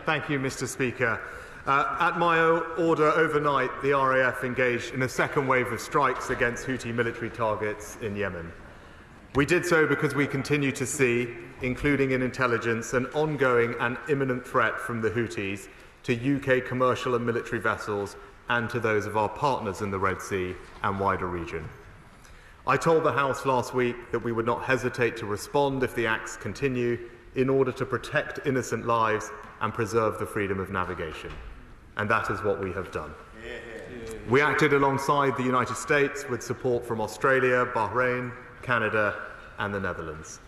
Thank you, Mr. Speaker. At my order overnight, the RAF engaged in a second wave of strikes against Houthi military targets in Yemen. We did so because we continue to see, including in intelligence, an ongoing and imminent threat from the Houthis to UK commercial and military vessels and to those of our partners in the Red Sea and wider region. I told the House last week that we would not hesitate to respond if the acts continue in order to protect innocent lives and preserve the freedom of navigation. And that is what we have done. We acted alongside the United States with support from Australia, Bahrain, Canada, and the Netherlands.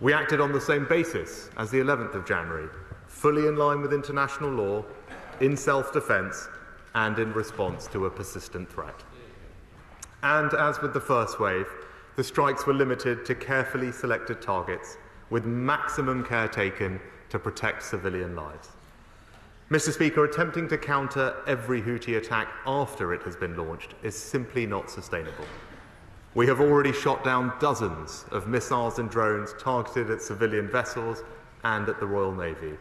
We acted on the same basis as the 11th of January, fully in line with international law, in self-defence, and in response to a persistent threat. And as with the first wave, the strikes were limited to carefully selected targets with maximum care taken to protect civilian lives. Mr. Speaker, attempting to counter every Houthi attack after it has been launched is simply not sustainable. We have already shot down dozens of missiles and drones targeted at civilian vessels and at the Royal Navy.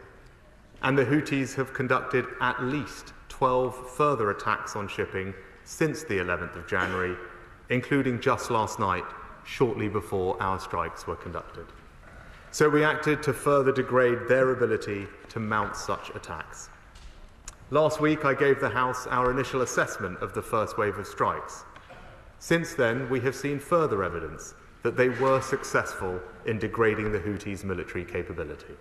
And the Houthis have conducted at least 12 further attacks on shipping since the 11th of January, including just last night, shortly before our strikes were conducted. So we acted to further degrade their ability to mount such attacks. Last week, I gave the House our initial assessment of the first wave of strikes. Since then, we have seen further evidence that they were successful in degrading the Houthis' military capability.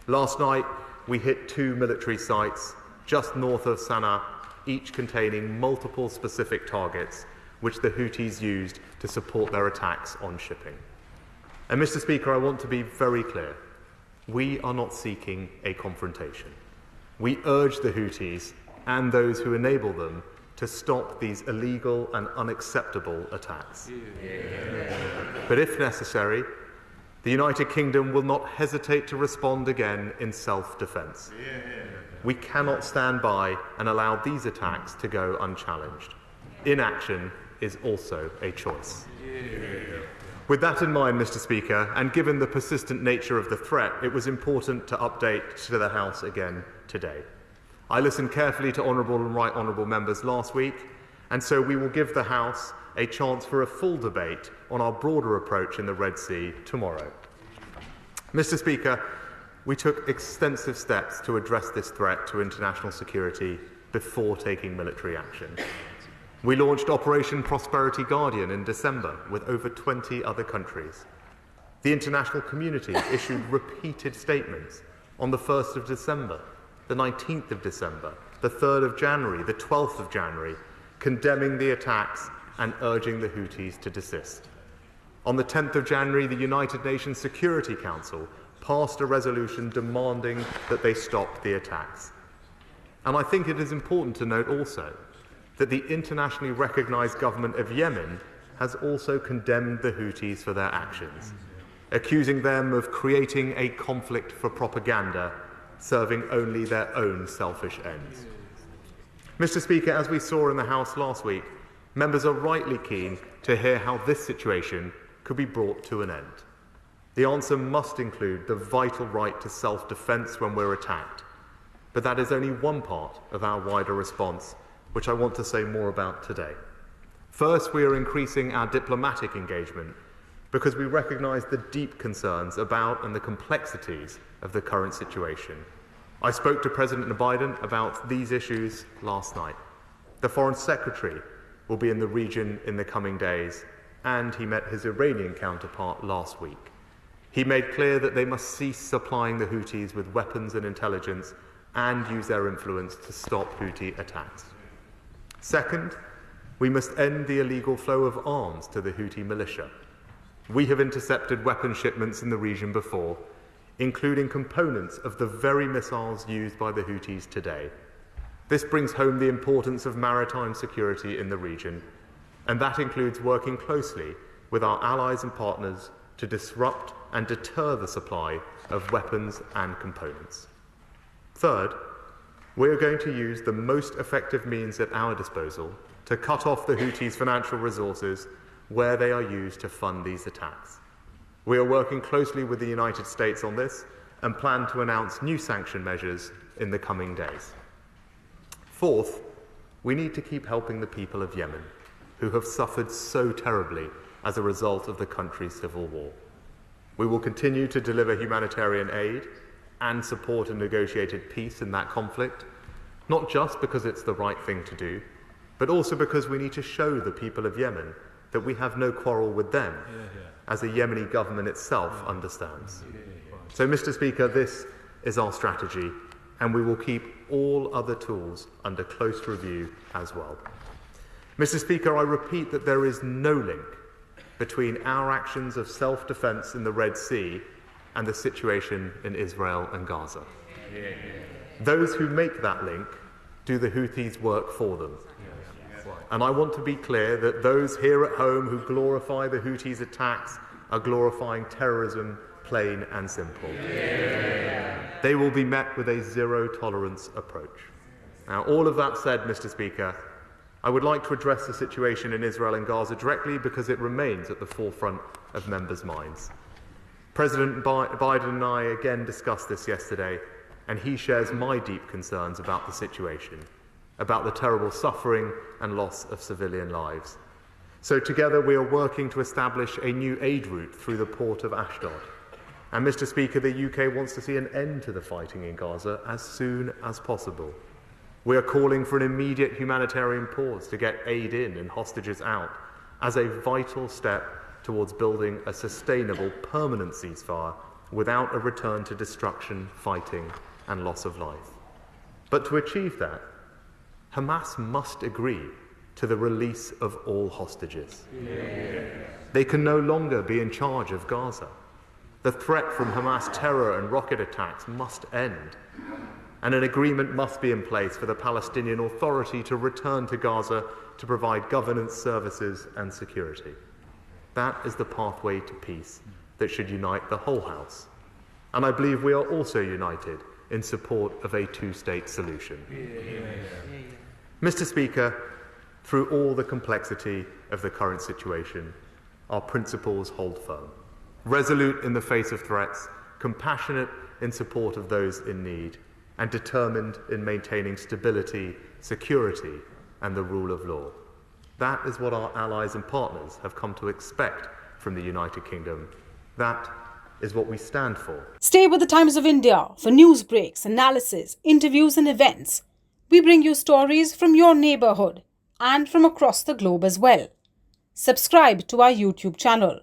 Last night, we hit 2 military sites just north of Sanaa, each containing multiple specific targets which the Houthis used to support their attacks on shipping. And Mr. Speaker, I want to be very clear. We are not seeking a confrontation. We urge the Houthis and those who enable them to stop these illegal and unacceptable attacks. But if necessary, the United Kingdom will not hesitate to respond again in self-defence. We cannot stand by and allow these attacks to go unchallenged. Inaction is also a choice. With that in mind, Mr. Speaker, and given the persistent nature of the threat, it was important to update to the House again today. I listened carefully to honourable and right honourable members last week, and so we will give the House a chance for a full debate on our broader approach in the Red Sea tomorrow. Mr. Speaker, we took extensive steps to address this threat to international security before taking military action. We launched Operation Prosperity Guardian in December with over 20 other countries. The international community issued repeated statements on the 1st of December, the 19th of December, the 3rd of January, the 12th of January, condemning the attacks and urging the Houthis to desist. On the 10th of January, the United Nations Security Council passed a resolution demanding that they stop the attacks. And I think it is important to note also that the internationally recognised government of Yemen has also condemned the Houthis for their actions, accusing them of creating a conflict for propaganda, serving only their own selfish ends. Mr. Speaker, as we saw in the House last week, members are rightly keen to hear how this situation could be brought to an end. The answer must include the vital right to self-defence when we're attacked, but that is only one part of our wider response, which I want to say more about today. First, we are increasing our diplomatic engagement because we recognise the deep concerns about and the complexities of the current situation. I spoke to President Biden about these issues last night. The Foreign Secretary will be in the region in the coming days, and he met his Iranian counterpart last week. He made clear that they must cease supplying the Houthis with weapons and intelligence and use their influence to stop Houthi attacks. Second, we must end the illegal flow of arms to the Houthi militia. We have intercepted weapon shipments in the region before, including components of the very missiles used by the Houthis today. This brings home the importance of maritime security in the region, and that includes working closely with our allies and partners to disrupt and deter the supply of weapons and components. Third, we are going to use the most effective means at our disposal to cut off the Houthis' financial resources where they are used to fund these attacks. We are working closely with the United States on this and plan to announce new sanction measures in the coming days. Fourth, we need to keep helping the people of Yemen, who have suffered so terribly as a result of the country's civil war. We will continue to deliver humanitarian aid and support a negotiated peace in that conflict, not just because it's the right thing to do, but also because we need to show the people of Yemen that we have no quarrel with them, as the Yemeni government itself understands. So, Mr. Speaker, this is our strategy, and we will keep all other tools under close review as well. Mr. Speaker, I repeat that there is no link between our actions of self-defense in the Red Sea and the situation in Israel and Gaza. Those who make that link do the Houthis work for them. And I want to be clear that those here at home who glorify the Houthis' attacks are glorifying terrorism, plain and simple. They will be met with a zero-tolerance approach. Now, all of that said, Mr. Speaker, I would like to address the situation in Israel and Gaza directly because it remains at the forefront of members' minds. President Biden and I again discussed this yesterday, and he shares my deep concerns about the situation, about the terrible suffering and loss of civilian lives. So together we are working to establish a new aid route through the port of Ashdod. And Mr. Speaker, the UK wants to see an end to the fighting in Gaza as soon as possible. We are calling for an immediate humanitarian pause to get aid in and hostages out as a vital step towards building a sustainable, permanent ceasefire without a return to destruction, fighting, and loss of life. But to achieve that, Hamas must agree to the release of all hostages. They can no longer be in charge of Gaza. The threat from Hamas terror and rocket attacks must end. And an agreement must be in place for the Palestinian Authority to return to Gaza to provide governance, services, and security. That is the pathway to peace that should unite the whole House. And I believe we are also united in support of a two-state solution. Mr. Speaker, through all the complexity of the current situation, our principles hold firm. Resolute in the face of threats, compassionate in support of those in need, and determined in maintaining stability, security, and the rule of law. That is what our allies and partners have come to expect from the United Kingdom. That is what we stand for. Stay with the Times of India for news breaks, analysis, interviews, and events. We bring you stories from your neighborhood and from across the globe as well. Subscribe to our YouTube channel.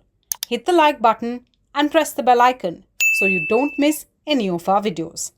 Hit the like button and press the bell icon so you don't miss any of our videos.